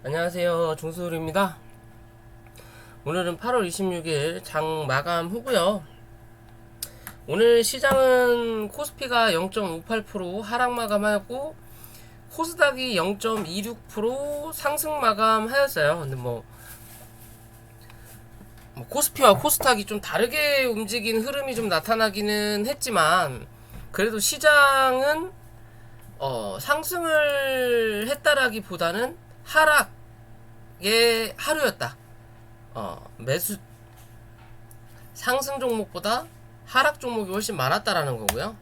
안녕하세요, 중수울입니다. 오늘은 8월 26일 장 마감 후고요. 오늘 시장은 코스피가 0.58% 하락 마감하였고 코스닥이 0.26% 상승 마감하였어요. 근데 코스피와 코스닥이 좀 다르게 움직인 흐름이 좀 나타나기는 했지만 그래도 시장은 상승을 했다라기보다는 하락의 하루였다. 매수 상승 종목보다 하락 종목이 훨씬 많았다라는 거고요.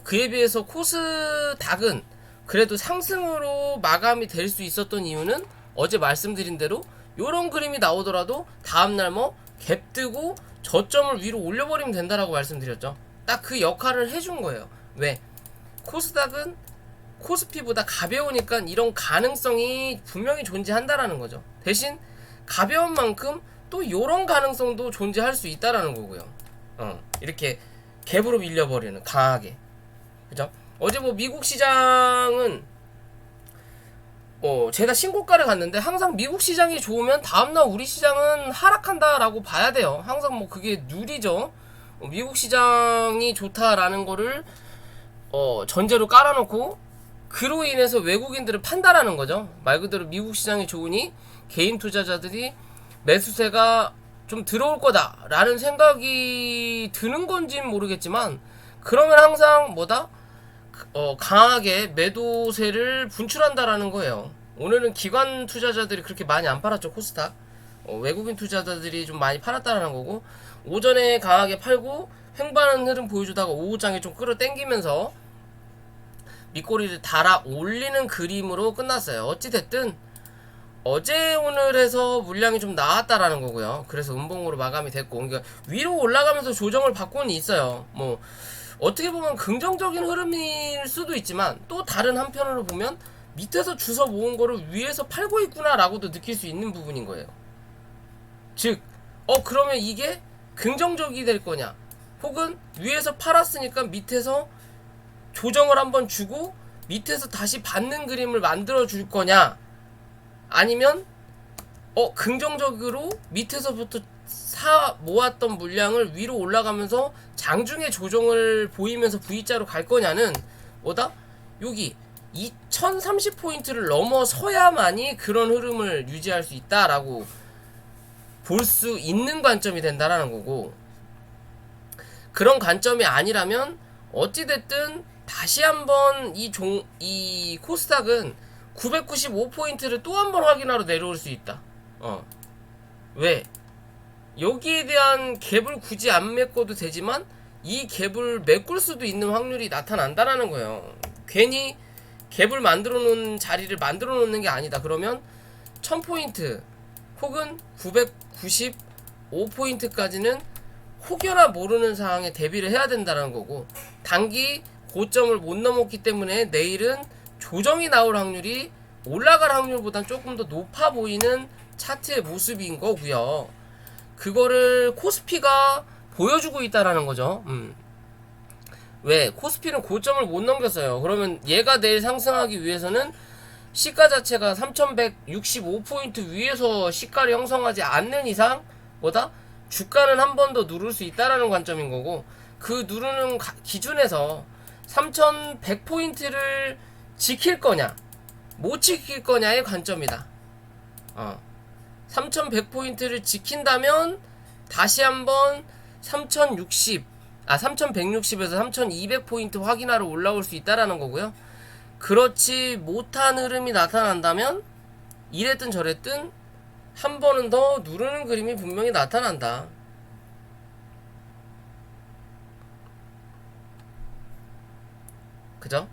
그에 비해서 코스닥은 그래도 상승으로 마감이 될 수 있었던 이유는 어제 말씀드린 대로 요런 그림이 나오더라도 다음날 갭 뜨고 저점을 위로 올려버리면 된다라고 말씀드렸죠. 딱 그 역할을 해준 거예요. 왜? 코스닥은 코스피보다 가벼우니까 이런 가능성이 분명히 존재한다라는 거죠. 대신 가벼운 만큼 또 요런 가능성도 존재할 수 있다라는 거고요. 이렇게 갭으로 밀려버리는 강하게. 그죠? 어제 미국 시장은 제가 신고가를 갔는데 항상 미국 시장이 좋으면 다음날 우리 시장은 하락한다라고 봐야 돼요. 항상 그게 누리죠. 미국 시장이 좋다라는 거를 전제로 깔아놓고 그로 인해서 외국인들을 판단하는 거죠. 말 그대로 미국 시장이 좋으니 개인 투자자들이 매수세가 좀 들어올 거다라는 생각이 드는 건지는 모르겠지만 그러면 항상 강하게 매도세를 분출한다라는 거예요. 오늘은 기관 투자자들이 그렇게 많이 안 팔았죠. 코스닥 외국인 투자자들이 좀 많이 팔았다라는 거고 오전에 강하게 팔고 횡보하는 흐름 보여주다가 오후장에 좀 끌어당기면서 밑꼬리를 달아 올리는 그림으로 끝났어요. 어찌됐든 어제 오늘 해서 물량이 좀 나왔다라는 거고요. 그래서 음봉으로 마감이 됐고 그러니까 위로 올라가면서 조정을 받고는 있어요. 어떻게 보면 긍정적인 흐름일 수도 있지만 또 다른 한편으로 보면 밑에서 주워 모은 거를 위에서 팔고 있구나 라고도 느낄 수 있는 부분인 거예요. 즉 그러면 이게 긍정적이 될 거냐 혹은 위에서 팔았으니까 밑에서 조정을 한번 주고 밑에서 다시 받는 그림을 만들어 줄 거냐 아니면 긍정적으로 밑에서부터 모았던 물량을 위로 올라가면서 장중에 조정을 보이면서 V자로 갈 거냐는 여기 2030포인트를 넘어서야만이 그런 흐름을 유지할 수 있다라고 볼 수 있는 관점이 된다라는 거고 그런 관점이 아니라면 어찌됐든 다시 한번 이 코스닥은 995포인트를 또 한 번 확인하러 내려올 수 있다. 왜? 여기에 대한 갭을 굳이 안 메꿔도 되지만 이 갭을 메꿀 수도 있는 확률이 나타난다라는 거예요. 괜히 갭을 만들어 놓은 자리를 만들어 놓는 게 아니다. 그러면 1000포인트 혹은 995포인트까지는 혹여나 모르는 상황에 대비를 해야 된다는 거고 단기 고점을 못 넘었기 때문에 내일은 조정이 나올 확률이 올라갈 확률보다 조금 더 높아 보이는 차트의 모습인 거고요. 그거를 코스피가 보여주고 있다라는 거죠. 왜? 코스피는 고점을 못 넘겼어요. 그러면 얘가 내일 상승하기 위해서는 시가 자체가 3165포인트 위에서 시가를 형성하지 않는 이상 주가는 한 번 더 누를 수 있다라는 관점인 거고 그 누르는 기준에서 3100포인트를 지킬 거냐 못 지킬 거냐의 관점이다. 3100포인트를 지킨다면 다시 한번 3160에서 3200포인트 확인하러 올라올 수 있다라는 거고요. 그렇지 못한 흐름이 나타난다면 이랬든 저랬든 한 번은 더 누르는 그림이 분명히 나타난다. 그죠?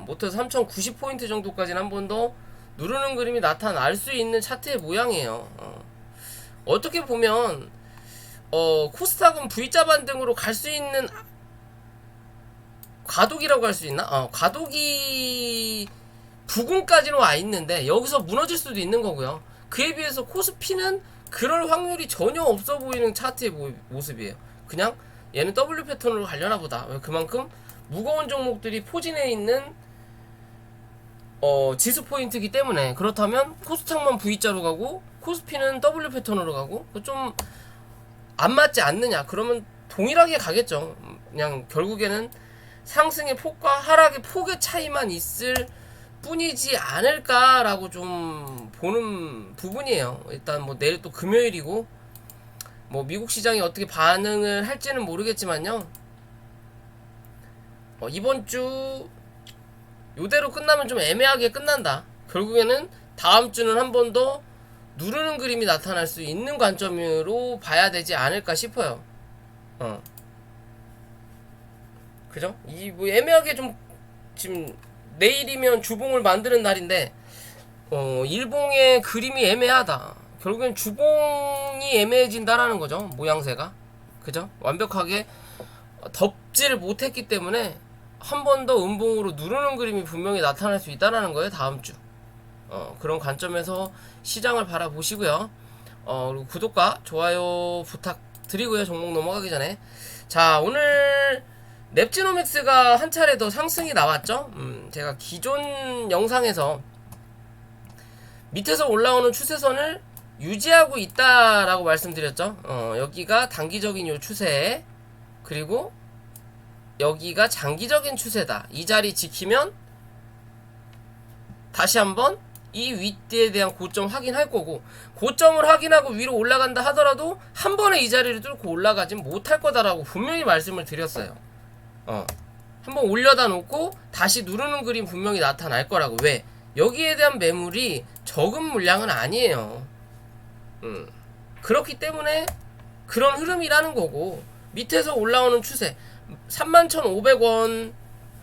못해서 3090포인트 정도까지는 한 번 더 누르는 그림이 나타날 수 있는 차트의 모양이에요. 어떻게 보면 코스닥은 V자 반등으로 갈 수 있는 과도기라고 할 수 있나? 과도기 부근까지는 와 있는데 여기서 무너질 수도 있는 거고요. 그에 비해서 코스피는 그럴 확률이 전혀 없어 보이는 차트의 모습이에요. 그냥 얘는 W 패턴으로 가려나 보다. 그만큼 무거운 종목들이 포진해 있는 지수 포인트이기 때문에, 그렇다면 코스닥만 V자로 가고 코스피는 W 패턴으로 가고 좀 안 맞지 않느냐? 그러면 동일하게 가겠죠. 그냥 결국에는 상승의 폭과 하락의 폭의 차이만 있을 뿐이지 않을까라고 좀 보는 부분이에요. 일단 뭐 내일 또 금요일이고 뭐 미국 시장이 어떻게 반응을 할지는 모르겠지만요. 이번 주 요대로 끝나면 좀 애매하게 끝난다. 결국에는 다음 주는 한 번 더 누르는 그림이 나타날 수 있는 관점으로 봐야 되지 않을까 싶어요. 그죠? 이 뭐 애매하게 좀 지금 내일이면 주봉을 만드는 날인데 일봉의 그림이 애매하다. 결국엔 주봉이 애매해진다라는 거죠. 모양새가. 그죠? 완벽하게 덮지를 못했기 때문에 한 번 더 음봉으로 누르는 그림이 분명히 나타날 수 있다라는 거예요. 다음 주. 그런 관점에서 시장을 바라보시고요. 그리고 구독과 좋아요 부탁드리고요. 종목 넘어가기 전에. 자, 오늘 랩지노믹스가 한 차례 더 상승이 나왔죠. 제가 기존 영상에서 밑에서 올라오는 추세선을 유지하고 있다라고 말씀드렸죠. 여기가 단기적인 요 추세, 그리고 여기가 장기적인 추세다. 이 자리 지키면 다시 한번 이 윗대에 대한 고점 확인할 거고, 고점을 확인하고 위로 올라간다 하더라도 한 번에 이 자리를 뚫고 올라가진 못할 거다라고 분명히 말씀을 드렸어요. 한번 올려다 놓고 다시 누르는 그림 분명히 나타날 거라고. 왜? 여기에 대한 매물이 적은 물량은 아니에요. 그렇기 때문에 그런 흐름이라는 거고, 밑에서 올라오는 추세 31,500원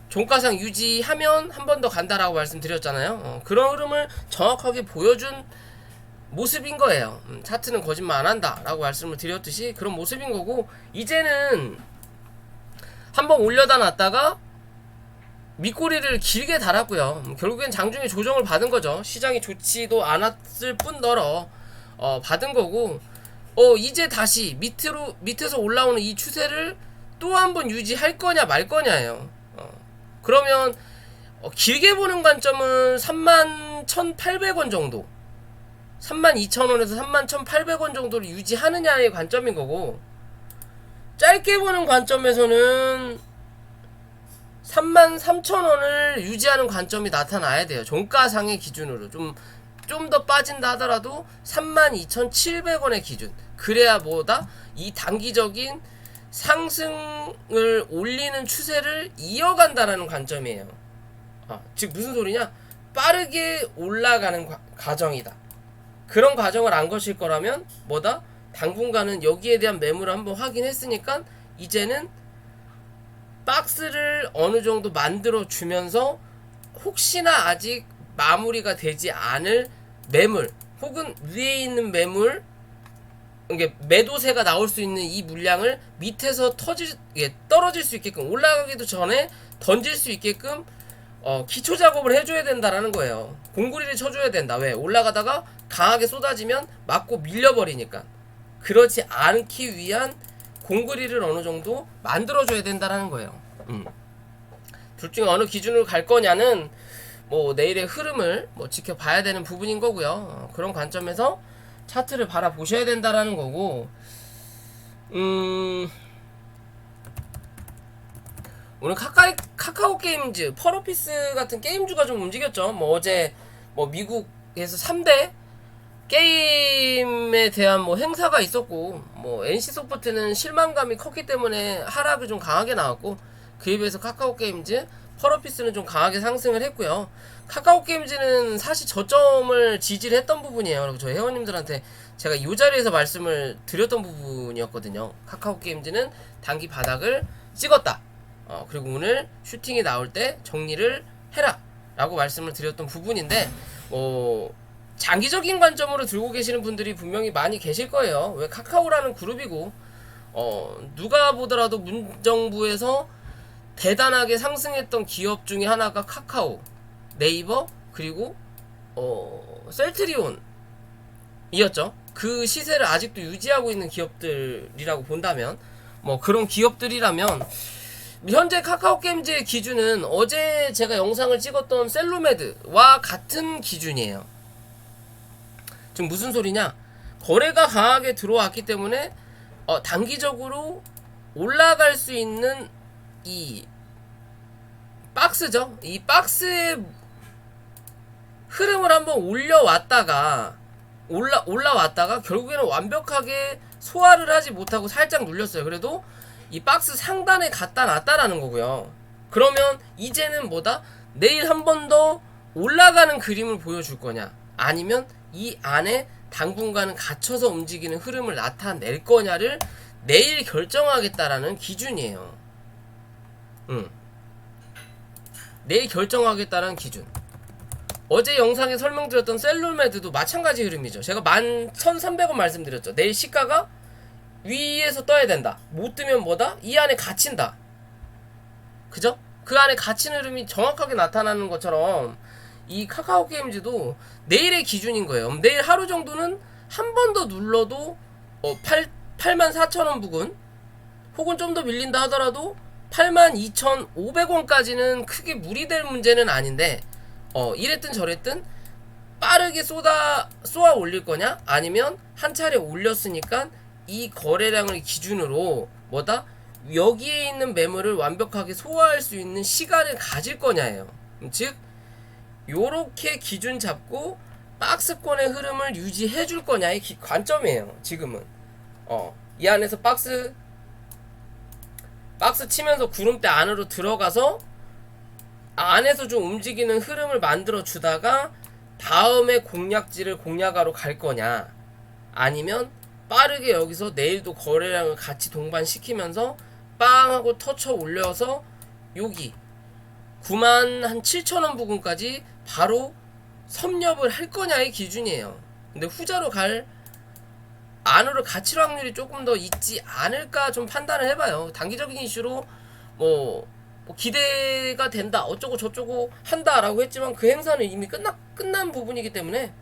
종가상 유지하면 한 번 더 간다라고 말씀드렸잖아요. 그런 흐름을 정확하게 보여준 모습인 거예요. 차트는 거짓말 안 한다 라고 말씀을 드렸듯이 그런 모습인 거고, 이제는 한번 올려다 놨다가 밑꼬리를 길게 달았고요. 결국엔 장중에 조정을 받은 거죠. 시장이 좋지도 않았을 뿐더러 받은 거고, 이제 다시 밑에서 올라오는 이 추세를 또 한번 유지할 거냐 말 거냐예요. 그러면 길게 보는 관점은 31,800원 정도, 32,000원에서 31,800원 정도를 유지하느냐의 관점인 거고, 짧게 보는 관점에서는 33,000원을 유지하는 관점이 나타나야 돼요. 종가상의 기준으로 좀 더 빠진다 하더라도 32,700원의 기준. 그래야 뭐다? 이 단기적인 상승을 올리는 추세를 이어간다라는 관점이에요. 즉 무슨 소리냐? 빠르게 올라가는 과정이다. 그런 과정을 안 거실 거라면 뭐다? 당분간은 여기에 대한 매물을 한번 확인했으니까 이제는 박스를 어느 정도 만들어 주면서 혹시나 아직 마무리가 되지 않을 매물, 혹은 위에 있는 매물, 이게 매도세가 나올 수 있는 이 물량을 밑에서 떨어질 수 있게끔, 올라가기도 전에 던질 수 있게끔 기초 작업을 해줘야 된다라는 거예요. 공구리를 쳐줘야 된다. 왜? 올라가다가 강하게 쏟아지면 맞고 밀려버리니까. 그렇지 않기 위한 공구리를 어느 정도 만들어줘야 된다라는 거예요. 둘 중에 어느 기준으로 갈 거냐는 뭐 내일의 흐름을 뭐 지켜봐야 되는 부분인 거고요. 그런 관점에서 차트를 바라보셔야 된다라는 거고, 오늘 카카오 게임즈, 펄어피스 같은 게임주가 좀 움직였죠. 뭐 어제 뭐 미국에서 3대 게임에 대한 뭐 행사가 있었고, 뭐 NC소프트는 실망감이 컸기 때문에 하락이 좀 강하게 나왔고, 그에 비해서 카카오 게임즈, 펄어피스는 좀 강하게 상승을 했고요. 카카오 게임즈는 사실 저점을 지지를 했던 부분이에요. 그리고 저희 회원님들한테 제가 이 자리에서 말씀을 드렸던 부분이었거든요. 카카오 게임즈는 단기 바닥을 찍었다. 그리고 오늘 슈팅이 나올 때 정리를 해라 라고 말씀을 드렸던 부분인데, 장기적인 관점으로 들고 계시는 분들이 분명히 많이 계실 거예요. 왜? 카카오라는 그룹이고, 누가 보더라도 문정부에서 대단하게 상승했던 기업 중에 하나가 카카오, 네이버, 그리고 셀트리온이었죠. 그 시세를 아직도 유지하고 있는 기업들이라고 본다면, 뭐 그런 기업들이라면 현재 카카오게임즈의 기준은 어제 제가 영상을 찍었던 셀로메드와 같은 기준이에요. 지금 무슨 소리냐? 거래가 강하게 들어왔기 때문에 단기적으로 올라갈 수 있는 이 박스죠. 이 박스의 흐름을 한번 올라왔다가 결국에는 완벽하게 소화를 하지 못하고 살짝 눌렸어요. 그래도 이 박스 상단에 갖다 놨다라는 거고요. 그러면 이제는 뭐다? 내일 한 번 더 올라가는 그림을 보여줄 거냐, 아니면 이 안에 당분간은 갇혀서 움직이는 흐름을 나타낼 거냐를 내일 결정하겠다라는 기준이에요. 내일 결정하겠다라는 기준. 어제 영상에 설명드렸던 셀룰메드도 마찬가지 흐름이죠. 제가 11,300원 말씀드렸죠. 내일 시가가 위에서 떠야 된다. 못 뜨면 뭐다? 이 안에 갇힌다. 그죠? 그 안에 갇힌 흐름이 정확하게 나타나는 것처럼 이 카카오게임즈도 내일의 기준인 거예요. 내일 하루 정도는 한 번 더 눌러도 84,000원 부근, 혹은 좀 더 밀린다 하더라도 82,500원까지는 크게 무리될 문제는 아닌데, 이랬든 저랬든 빠르게 쏘아 올릴 거냐, 아니면 한 차례 올렸으니까 이 거래량을 기준으로 뭐다? 여기에 있는 매물을 완벽하게 소화할 수 있는 시간을 가질 거냐예요. 즉 요렇게 기준 잡고 박스권의 흐름을 유지해 줄 거냐의 관점이에요. 지금은 이 안에서 박스 치면서 구름대 안으로 들어가서 안에서 좀 움직이는 흐름을 만들어 주다가 다음에 공략지를 공략하러 갈 거냐, 아니면 빠르게 여기서 내일도 거래량을 같이 동반시키면서 빵 하고 터쳐 올려서 여기 97,000원 부근까지 바로 섭렵을 할 거냐의 기준이에요. 근데 후자로 안으로 갇힐 확률이 조금 더 있지 않을까 좀 판단을 해봐요. 단기적인 이슈로 뭐 기대가 된다, 어쩌고 저쩌고 한다라고 했지만 그 행사는 이미 끝난 부분이기 때문에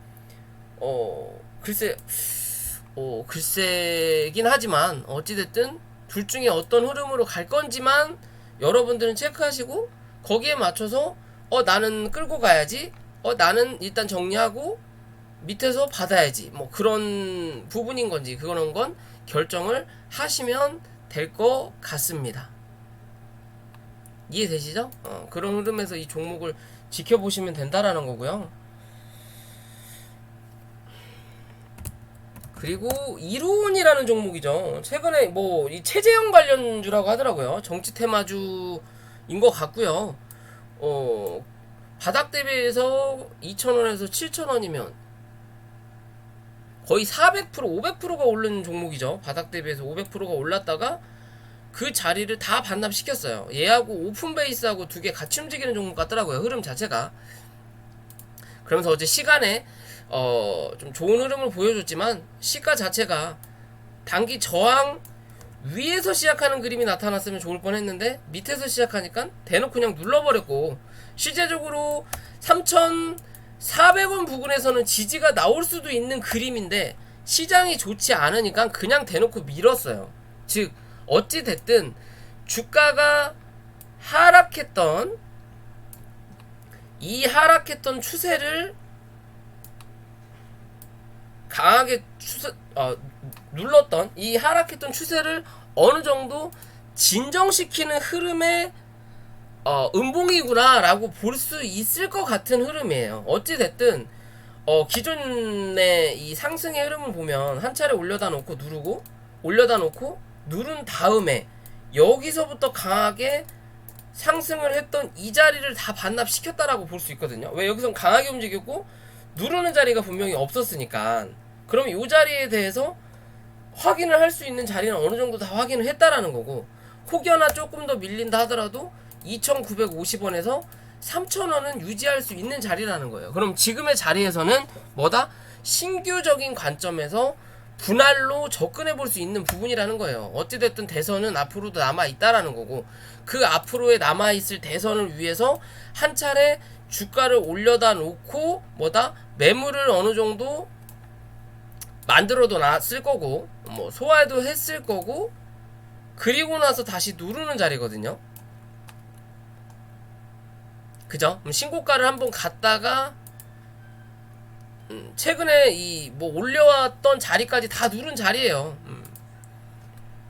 글쎄긴 하지만 어찌됐든 둘 중에 어떤 흐름으로 갈 건지만 여러분들은 체크하시고 거기에 맞춰서 나는 끌고 가야지, 나는 일단 정리하고 밑에서 받아야지, 뭐 그런 부분인 건지 그런 건 결정을 하시면 될 것 같습니다. 이해되시죠? 그런 흐름에서 이 종목을 지켜보시면 된다라는 거고요. 그리고 이루온이라는 종목이죠. 최근에 뭐 이 최재형 관련주라고 하더라고요. 정치 테마주인 것 같고요. 바닥 대비해서 2,000원에서 7,000원이면 거의 400%, 500%가 오른 종목이죠. 바닥 대비해서 500%가 올랐다가 그 자리를 다 반납시켰어요. 얘하고 오픈베이스하고 두 개 같이 움직이는 종목 같더라고요. 흐름 자체가. 그러면서 어제 시간에 좀 좋은 흐름을 보여줬지만 시가 자체가 단기 저항 위에서 시작하는 그림이 나타났으면 좋을 뻔했는데 밑에서 시작하니까 대놓고 그냥 눌러버렸고, 실제적으로 3,400원 부근에서는 지지가 나올 수도 있는 그림인데 시장이 좋지 않으니까 그냥 대놓고 밀었어요. 즉 어찌됐든 주가가 하락했던 이 하락했던 추세를 강하게 눌렀던 이 하락했던 추세를 어느 정도 진정시키는 흐름의 음봉이구나 라고 볼 수 있을 것 같은 흐름이에요. 어찌됐든 기존의 이 상승의 흐름을 보면 한 차례 올려다 놓고 누른 다음에 여기서부터 강하게 상승을 했던 이 자리를 다 반납시켰다라고 볼 수 있거든요. 왜? 여기선 강하게 움직였고 누르는 자리가 분명히 없었으니까. 그럼 이 자리에 대해서 확인을 할 수 있는 자리는 어느 정도 다 확인을 했다라는 거고, 혹여나 조금 더 밀린다 하더라도 2,950원에서 3,000원은 유지할 수 있는 자리라는 거예요. 그럼 지금의 자리에서는 뭐다? 신규적인 관점에서 분할로 접근해 볼 수 있는 부분이라는 거예요. 어찌됐든 대선은 앞으로도 남아있다라는 거고, 그 앞으로에 남아있을 대선을 위해서 한 차례 주가를 올려다 놓고 뭐다? 매물을 어느 정도 만들어도 놨을 거고, 뭐 소화도 했을 거고, 그리고 나서 다시 누르는 자리거든요. 그죠? 신고가를 한번 갔다가 최근에 이 뭐 올려왔던 자리까지 다 누른 자리예요.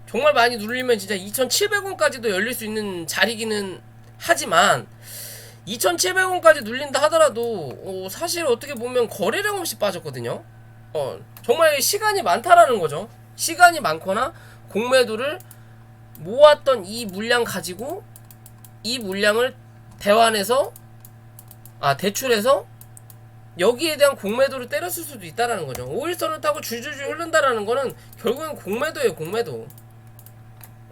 정말 많이 누르면 진짜 2,700원까지도 열릴 수 있는 자리기는 하지만 2,700원까지 눌린다 하더라도 사실 어떻게 보면 거래량 없이 빠졌거든요. 정말 시간이 많다라는 거죠. 시간이 많거나 공매도를 모았던 이 물량 가지고 이 물량을 대출해서 여기에 대한 공매도를 때렸을 수도 있다라는 거죠. 5일선을 타고 줄줄줄 흐른다라는 거는 결국엔 공매도예요. 공매도.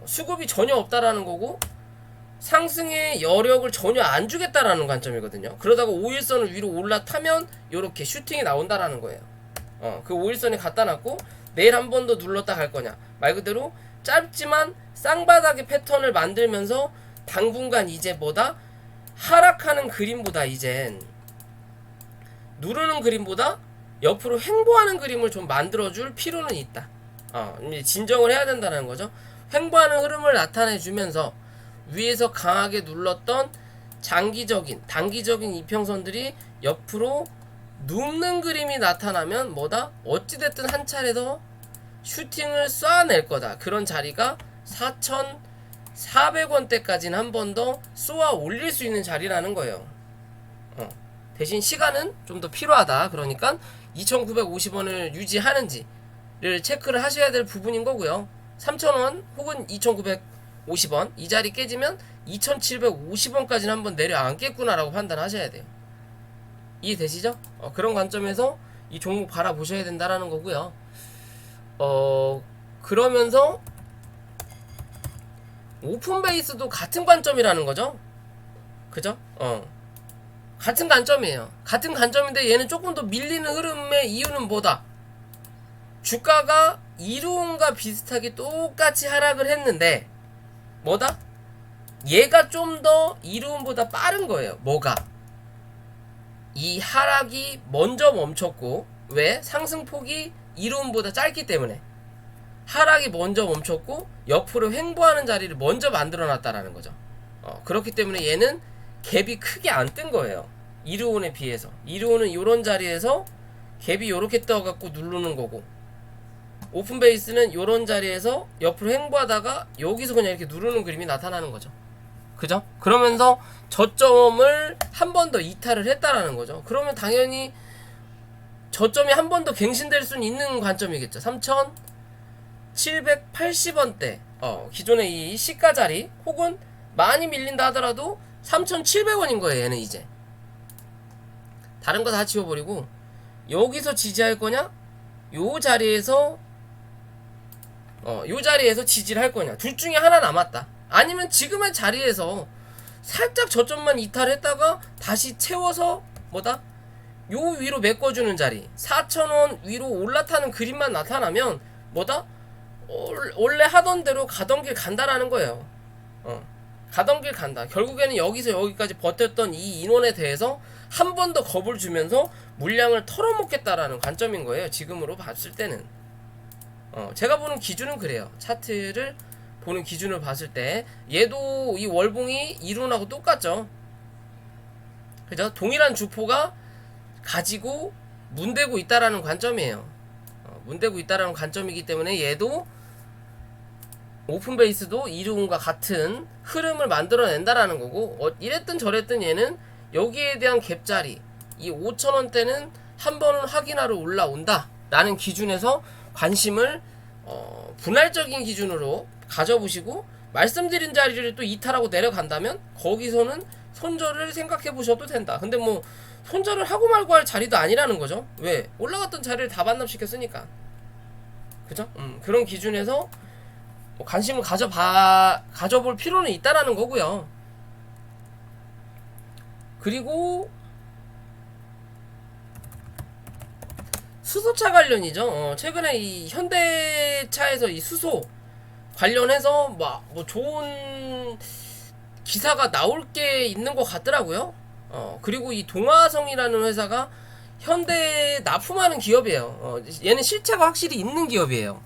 수급이 전혀 없다라는 거고 상승의 여력을 전혀 안 주겠다라는 관점이거든요. 그러다가 5일선을 위로 올라타면 요렇게 슈팅이 나온다라는 거예요. 그 5일선에 갖다 놨고 내일 한 번 더 눌렀다 갈 거냐. 말 그대로 짧지만 쌍바닥의 패턴을 만들면서 당분간 이제 하락하는 그림보다 이젠 누르는 그림보다 옆으로 횡보하는 그림을 좀 만들어줄 필요는 있다. 진정을 해야 된다는 거죠. 횡보하는 흐름을 나타내주면서 위에서 강하게 눌렀던 단기적인 이평선들이 옆으로 눕는 그림이 나타나면 어찌됐든 한 차례 더 슈팅을 쏴낼 거다. 그런 자리가 4,400원대까지는 한 번 더 쏘아 올릴 수 있는 자리라는 거예요. 대신 시간은 좀 더 필요하다. 그러니까 2,950원을 유지하는지를 체크를 하셔야 될 부분인 거고요. 3,000원 혹은 2,950원 이 자리 깨지면 2,750원까지는 한번 내려앉겠구나라고 판단하셔야 돼요. 이해되시죠? 그런 관점에서 이 종목 바라보셔야 된다라는 거고요. 그러면서 오픈베이스도 같은 관점이라는 거죠. 그죠? 같은 관점이에요. 같은 관점인데 얘는 조금 더 밀리는 흐름의 이유는 뭐다? 주가가 이루음과 비슷하게 똑같이 하락을 했는데 얘가 좀 더 이루음보다 빠른 거예요. 이 하락이 먼저 멈췄고 왜? 상승폭이 이루음보다 짧기 때문에 하락이 먼저 멈췄고 옆으로 횡보하는 자리를 먼저 만들어 놨다라는 거죠. 그렇기 때문에 얘는 갭이 크게 안 뜬 거예요. 이루온에 비해서. 이루온은 요런 자리에서 갭이 요렇게 떠갖고 누르는 거고 오픈베이스는 요런 자리에서 옆으로 횡보하다가 여기서 그냥 이렇게 누르는 그림이 나타나는 거죠. 그죠? 그러면서 저점을 한 번 더 이탈을 했다라는 거죠. 그러면 당연히 저점이 한 번 더 갱신될 수는 있는 관점이겠죠. 3,780원대 기존의 이 시가 자리 혹은 많이 밀린다 하더라도 3,700원인 거예요. 얘는 이제 다른 거 다 지워버리고 여기서 지지할 거냐 요 자리에서 지지를 할 거냐 둘 중에 하나 남았다. 아니면 지금의 자리에서 살짝 저점만 이탈했다가 다시 채워서 요 위로 메꿔주는 자리 4,000원 위로 올라타는 그림만 나타나면 원래 하던 대로 가던 길 간다라는 거예요. 가던 길 간다. 결국에는 여기서 여기까지 버텼던 이 인원에 대해서 한 번 더 겁을 주면서 물량을 털어먹겠다라는 관점인 거예요. 지금으로 봤을 때는 제가 보는 기준은 그래요. 차트를 보는 기준을 봤을 때 얘도 이 월봉이 이론하고 똑같죠. 그죠? 동일한 주포가 가지고 문대고 있다라는 관점이에요. 문대고 있다라는 관점이기 때문에 얘도 오픈베이스도 이루음과 같은 흐름을 만들어낸다라는 거고 이랬든 저랬든 얘는 여기에 대한 갭자리 이 5,000원대는 한 번은 확인하러 올라온다 라는 기준에서 관심을 분할적인 기준으로 가져보시고 말씀드린 자리를 또 이탈하고 내려간다면 거기서는 손절을 생각해 보셔도 된다. 근데 손절을 하고 말고 할 자리도 아니라는 거죠. 왜? 올라갔던 자리를 다 반납시켰으니까. 그죠? 그런 기준에서 관심을 가져볼 필요는 있다라는 거고요. 그리고 수소차 관련이죠. 최근에 이 현대차에서 이 수소 관련해서 좋은 기사가 나올 게 있는 것 같더라고요. 그리고 이 동화성이라는 회사가 현대에 납품하는 기업이에요. 얘는 실체가 확실히 있는 기업이에요.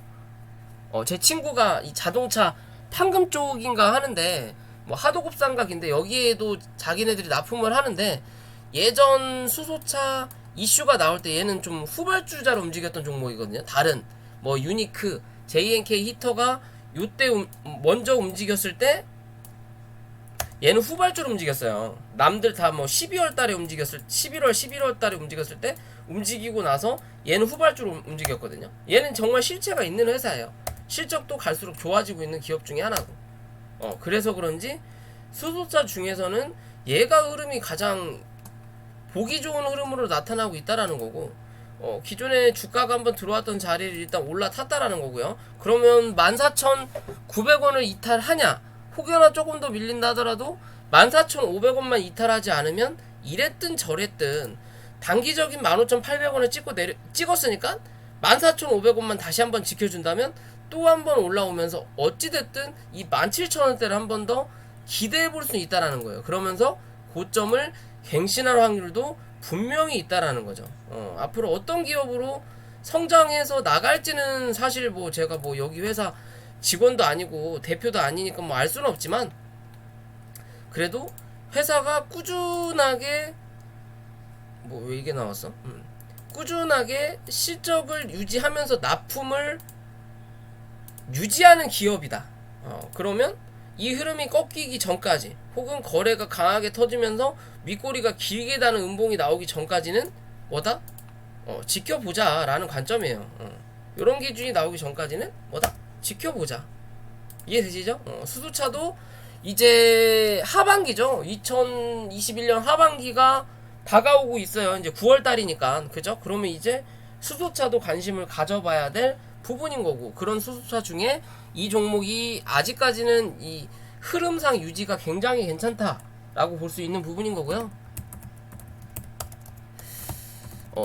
제 친구가 이 자동차 판금 쪽인가 하는데 뭐 하도급상각인데 여기에도 자기네들이 납품을 하는데 예전 수소차 이슈가 나올 때 얘는 좀 후발주자로 움직였던 종목이거든요. 다른 뭐 유니크, JNK 히터가 요때 먼저 움직였을 때 얘는 후발주로 움직였어요. 남들 다 뭐 12월 달에 11월 달에 움직였을 때 움직이고 나서 얘는 후발주로 움직였거든요. 얘는 정말 실체가 있는 회사예요. 실적도 갈수록 좋아지고 있는 기업 중에 하나고. 그래서 그런지 수소차 중에서는 얘가 흐름이 가장 보기 좋은 흐름으로 나타나고 있다라는 거고, 기존에 주가가 한번 들어왔던 자리를 일단 올라탔다라는 거고요. 그러면 14,900원을 이탈하냐? 혹여나 조금 더 밀린다 하더라도 14,500원만 이탈하지 않으면 이랬든 저랬든 단기적인 15,800원을 찍었으니까 14,500원만 다시 한번 지켜준다면 또 한번 올라오면서 어찌됐든 이 17,000원대를 한 번 더 기대해 볼 수 있다라는 거예요. 그러면서 고점을 갱신할 확률도 분명히 있다라는 거죠. 앞으로 어떤 기업으로 성장해서 나갈지는 사실 뭐 제가 뭐 여기 회사 직원도 아니고 대표도 아니니까 뭐 알 수는 없지만, 그래도 회사가 꾸준하게 뭐 왜 이게 나왔어? 꾸준하게 실적을 유지하면서 납품을 유지하는 기업이다. 그러면 이 흐름이 꺾이기 전까지, 혹은 거래가 강하게 터지면서 윗꼬리가 길게 다는 음봉이 나오기 전까지는 뭐다? 지켜보자 라는 관점이에요. 요런 기준이 나오기 전까지는 뭐다? 지켜보자. 이해되시죠? 수소차도 이제 하반기죠. 2021년 하반기가 다가오고 있어요. 이제 9월달이니까. 그죠? 그러면 이제 수소차도 관심을 가져봐야 될 부분인 거고, 그런 수소차 중에 이 종목이 아직까지는 이 흐름상 유지가 굉장히 괜찮다라고 볼 수 있는 부분인 거고요.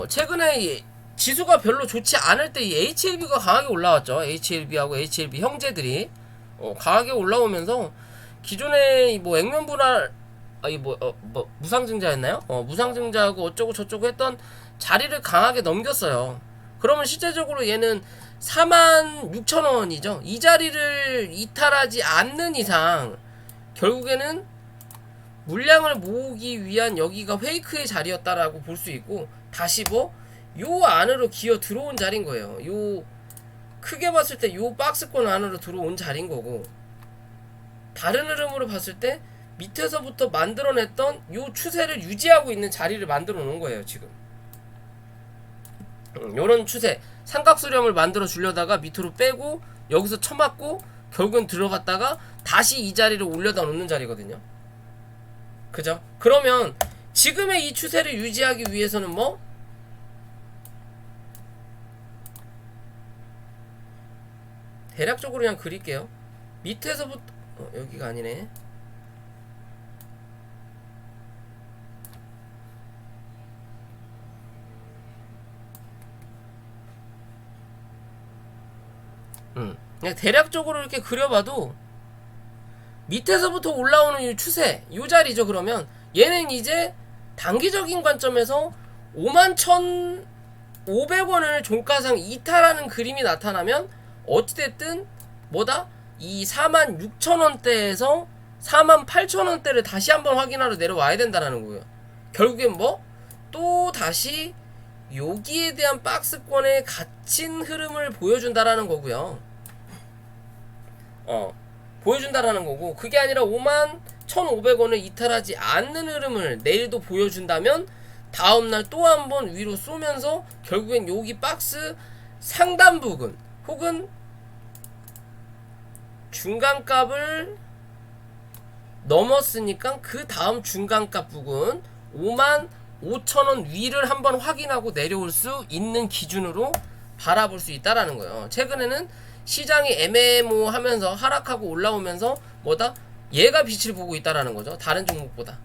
최근에 지수가 별로 좋지 않을 때 이 HLB가 강하게 올라왔죠. HLB하고 HLB 형제들이 강하게 올라오면서 기존에 뭐 액면 분할 무상증자였나요? 무상증자하고 어쩌고 저쩌고 했던 자리를 강하게 넘겼어요. 그러면 실제적으로 얘는 46,000원이죠. 이 자리를 이탈하지 않는 이상 결국에는 물량을 모으기 위한 여기가 페이크의 자리였다라고 볼 수 있고, 다시 뭐 요 안으로 기어 들어온 자리인 거예요. 요 크게 봤을 때 요 박스권 안으로 들어온 자리인 거고, 다른 흐름으로 봤을 때 밑에서부터 만들어냈던 요 추세를 유지하고 있는 자리를 만들어 놓은 거예요. 지금 요런 추세, 삼각수렴을 만들어 주려다가 밑으로 빼고 여기서 쳐맞고 결국은 들어갔다가 다시 이 자리를 올려다 놓는 자리거든요. 그죠? 그러면 지금의 이 추세를 유지하기 위해서는 뭐 대략적으로 그냥 그릴게요. 밑에서부터 여기가 아니네. 그냥 대략적으로 이렇게 그려봐도 밑에서부터 올라오는 이 추세, 이 자리죠. 그러면 얘는 이제 단기적인 관점에서 51,500원을 종가상 이탈하는 그림이 나타나면 어찌됐든 뭐다? 이 46,000원대에서 48,000원대를 다시 한번 확인하러 내려와야 된다는 거예요. 결국엔 뭐? 또 다시 여기에 대한 박스권에 갇힌 흐름을 보여준다라는 거고요. 보여준다라는 거고, 그게 아니라 51,500원을 이탈하지 않는 흐름을 내일도 보여준다면 다음날 또 한번 위로 쏘면서 결국엔 여기 박스 상단 부근 혹은 중간값을 넘었으니까 그 다음 중간값 부근 55,000원 위를 한번 확인하고 내려올 수 있는 기준으로 바라볼 수 있다라는 거예요. 최근에는 시장이 애매모하면서 하락하고 올라오면서 뭐다? 얘가 빛을 보고 있다라는 거죠. 다른 종목보다.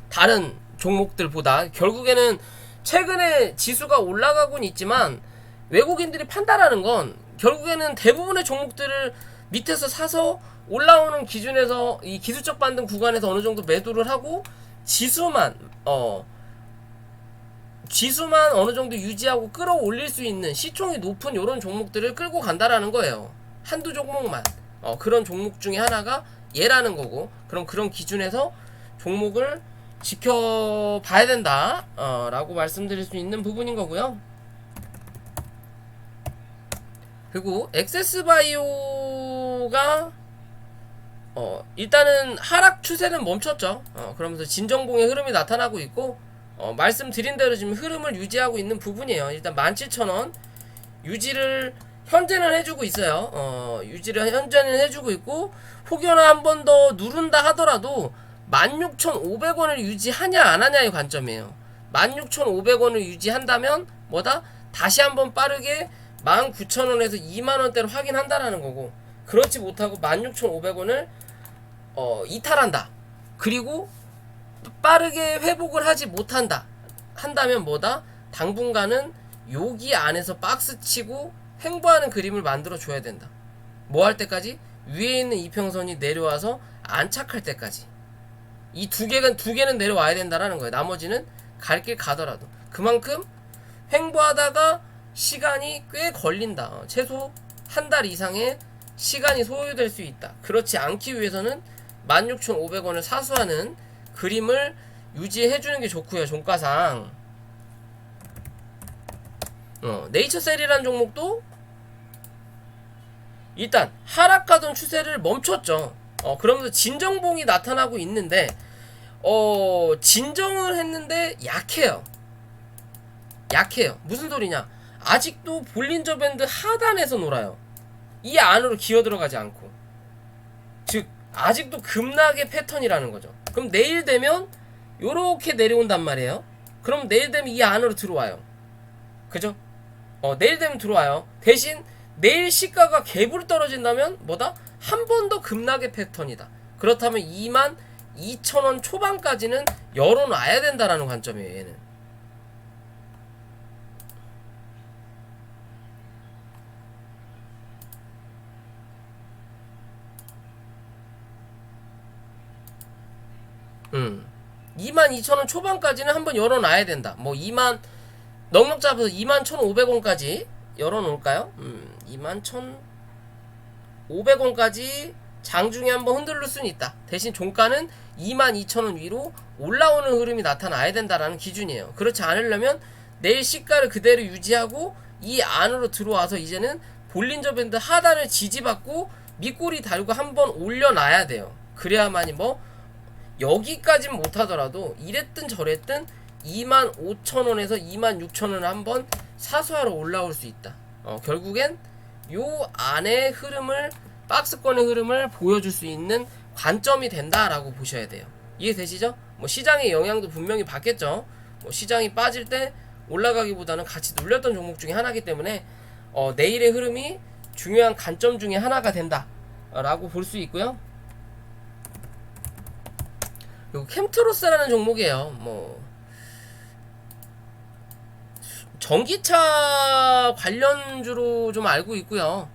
다른 종목들보다. 결국에는 최근에 지수가 올라가곤 있지만 외국인들이 판단하는 건 결국에는 대부분의 종목들을 밑에서 사서 올라오는 기준에서 이 기술적 반등 구간에서 어느 정도 매도를 하고 지수만 어느 정도 유지하고 끌어올릴 수 있는 시총이 높은 이런 종목들을 끌고 간다라는 거예요. 한두 종목만. 그런 종목 중에 하나가 얘라는 거고, 그럼 그런 기준에서 종목을 지켜봐야 된다 라고 말씀드릴 수 있는 부분인 거고요. 그리고 엑세스바이오가 일단은 하락 추세는 멈췄죠. 그러면서 진정봉의 흐름이 나타나고 있고, 말씀드린 대로 지금 흐름을 유지하고 있는 부분이에요. 일단 17,000원 유지를 현재는 해주고 있어요. 유지를 현재는 해주고 있고, 혹여나 한 번 더 누른다 하더라도 16,500원을 유지하냐 안 하냐의 관점이에요. 16,500원을 유지한다면 뭐다? 다시 한번 빠르게 19,000원에서 20,000원대를 확인한다라는 거고, 그렇지 못하고 16,500원을 이탈한다. 그리고 빠르게 회복을 하지 못한다. 한다면 뭐다? 당분간은 여기 안에서 박스 치고 횡보하는 그림을 만들어 줘야 된다. 뭐 할 때까지? 위에 있는 이평선이 내려와서 안착할 때까지. 이 두 개는 내려와야 된다라는 거예요. 나머지는 갈 길 가더라도. 그만큼 횡보하다가 시간이 꽤 걸린다. 최소 한 달 이상의 시간이 소요될 수 있다. 그렇지 않기 위해서는 16,500원을 사수하는 그림을 유지해주는 게 좋고요. 종가상. 네이처셀이라는 종목도 일단 하락하던 추세를 멈췄죠. 그러면서 진정봉이 나타나고 있는데, 진정을 했는데 약해요. 무슨 소리냐? 아직도 볼린저 밴드 하단에서 놀아요. 이 안으로 기어 들어가지 않고. 즉 아직도 급락의 패턴이라는 거죠. 그럼 내일 되면 요렇게 내려온단 말이에요. 그럼 내일 되면 이 안으로 들어와요. 그죠? 내일 되면 들어와요. 대신 내일 시가가 갭으로 떨어진다면 뭐다? 한 번 더 급락의 패턴이다. 그렇다면 22,000원 초반까지는 열어놔야 된다라는 관점이에요. 얘는. 음. 22,000원 초반까지는 한번 열어놔야 된다. 뭐 2만 넉넉 잡아서 21,500원까지 열어놓을까요? 21,500원까지 장중에 한번 흔들릴 수는 있다. 대신 종가는 22,000원 위로 올라오는 흐름이 나타나야 된다라는 기준이에요. 그렇지 않으려면 내일 시가를 그대로 유지하고 이 안으로 들어와서 이제는 볼린저 밴드 하단을 지지받고 밑꼬리 달고 한번 올려놔야 돼요. 그래야만이 뭐 여기까지는 못하더라도 이랬든 저랬든 25,000원에서 26,000원을 한번 사수하러 올라올 수 있다. 결국엔 요 안의 흐름을, 박스권의 흐름을 보여줄 수 있는 관점이 된다라고 보셔야 돼요. 이해되시죠? 뭐 시장의 영향도 분명히 받겠죠. 뭐 시장이 빠질 때 올라가기보다는 같이 눌렸던 종목 중에 하나이기 때문에 내일의 흐름이 중요한 관점 중에 하나가 된다라고 볼 수 있고요. 그리고 캠트로스라는 종목이에요. 뭐 전기차 관련주로 좀 알고 있고요.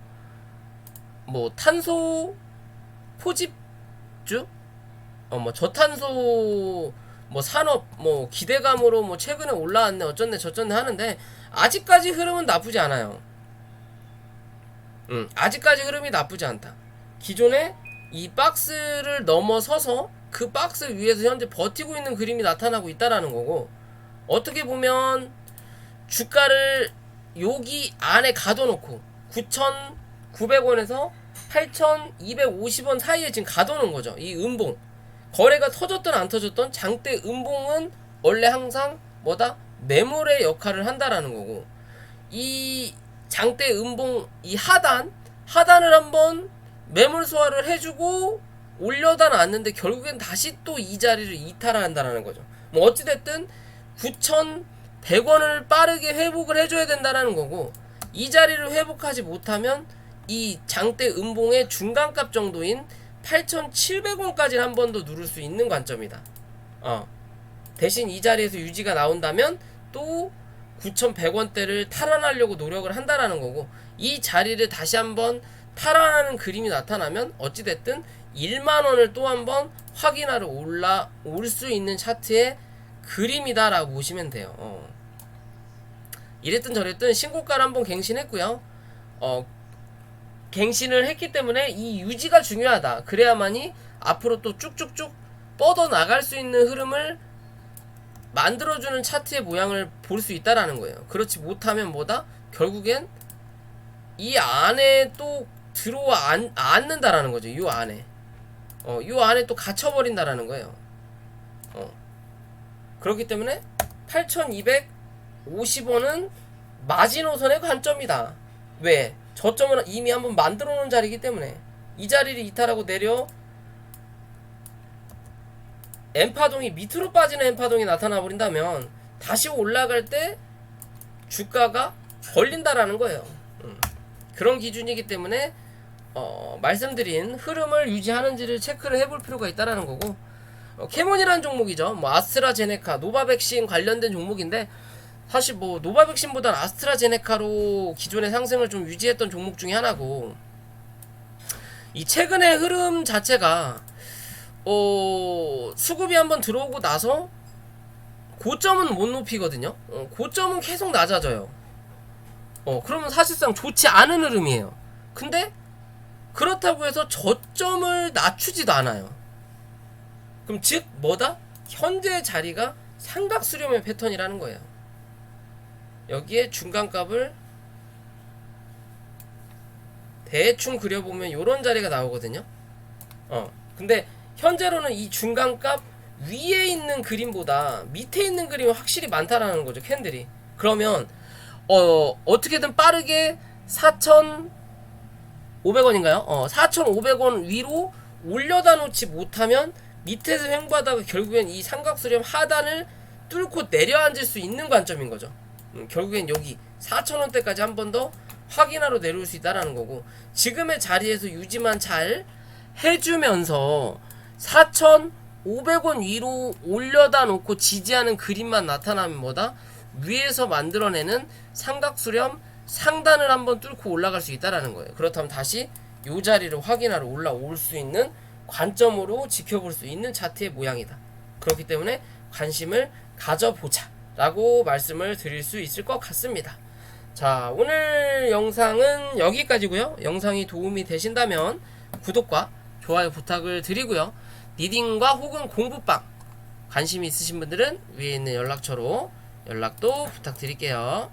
뭐 탄소 포집주, 뭐 저탄소 뭐 산업 뭐 기대감으로 뭐 최근에 올라왔네 어쩐네 저쩐네 하는데 아직까지 흐름은 나쁘지 않아요. 아직까지 흐름이 나쁘지 않다. 기존에 이 박스를 넘어서서 그 박스 위에서 현재 버티고 있는 그림이 나타나고 있다라는 거고, 어떻게 보면 주가를 여기 안에 가둬놓고 9,900원에서 8,250원 사이에 지금 가둬놓은 거죠. 이 음봉 거래가 터졌든 안 터졌든 장대 음봉은 원래 항상 뭐다? 매물의 역할을 한다라는 거고, 이 장대 음봉 이 하단을 한번 매물 소화를 해주고 올려다 놨는데 결국엔 다시 또 이 자리를 이탈한다라는 거죠. 뭐 어찌됐든 9,100원을 빠르게 회복을 해줘야 된다라는 거고, 이 자리를 회복하지 못하면 이 장대 음봉의 중간값 정도인 8,700원까지 한 번 더 누를 수 있는 관점이다. 대신 이 자리에서 유지가 나온다면 또 9,100원대를 탈환하려고 노력을 한다라는 거고, 이 자리를 다시 한번 탈환하는 그림이 나타나면 어찌됐든 1만원을 또 한번 확인하러 올라올 수 있는 차트의 그림이다라고 보시면 돼요. 이랬든 저랬든 신고가를 한번 갱신했고요. 갱신을 했기 때문에 이 유지가 중요하다. 그래야만이 앞으로 또 쭉쭉쭉 뻗어 나갈 수 있는 흐름을 만들어주는 차트의 모양을 볼 수 있다라는 거예요. 그렇지 못하면 뭐다? 결국엔 이 안에 또 들어와 앉는다라는 거죠. 이 안에 이 안에 또 갇혀버린다라는 거예요. 그렇기 때문에 8250원은 마지노선의 관점이다. 왜? 저점은 이미 한번 만들어 놓은 자리이기 때문에 이 자리를 이탈하고 내려 N파동이 밑으로 빠지는 N파동이 나타나 버린다면 다시 올라갈 때 주가가 걸린다라는 거예요. 그런 기준이기 때문에 말씀드린 흐름을 유지하는지를 체크를 해볼 필요가 있다라는 거고, 캐몬이라는 종목이죠. 뭐 아스트라제네카, 노바백신 관련된 종목인데 사실 뭐 노바백신보다는 아스트라제네카로 기존의 상승을 좀 유지했던 종목 중에 하나고, 이 최근의 흐름 자체가 수급이 한번 들어오고 나서 고점은 못 높이거든요. 고점은 계속 낮아져요. 그러면 사실상 좋지 않은 흐름이에요. 근데 그렇다고 해서 저점을 낮추지도 않아요. 그럼 즉 뭐다? 현재 자리가 삼각수렴의 패턴이라는 거예요. 여기에 중간값을 대충 그려보면 요런 자리가 나오거든요. 근데 현재로는 이 중간값 위에 있는 그림보다 밑에 있는 그림이 확실히 많다라는 거죠. 캔들이. 그러면 어떻게든 빠르게 4,500원인가요? 4,500원 위로 올려다 놓지 못하면 밑에서 횡보하다가 결국엔 이 삼각수렴 하단을 뚫고 내려앉을 수 있는 관점인 거죠. 결국엔 여기 4,000원대까지 한 번 더 확인하러 내려올 수 있다라는 거고, 지금의 자리에서 유지만 잘 해주면서 4,500원 위로 올려다 놓고 지지하는 그림만 나타나면 뭐다? 위에서 만들어내는 삼각수렴 상단을 한번 뚫고 올라갈 수 있다라는 거예요. 그렇다면 다시 이 자리를 확인하러 올라올 수 있는 관점으로 지켜볼 수 있는 차트의 모양이다. 그렇기 때문에 관심을 가져보자 라고 말씀을 드릴 수 있을 것 같습니다. 자, 오늘 영상은 여기까지고요. 영상이 도움이 되신다면 구독과 좋아요 부탁을 드리고요. 리딩과 혹은 공부방 관심 있으신 분들은 위에 있는 연락처로 연락도 부탁드릴게요.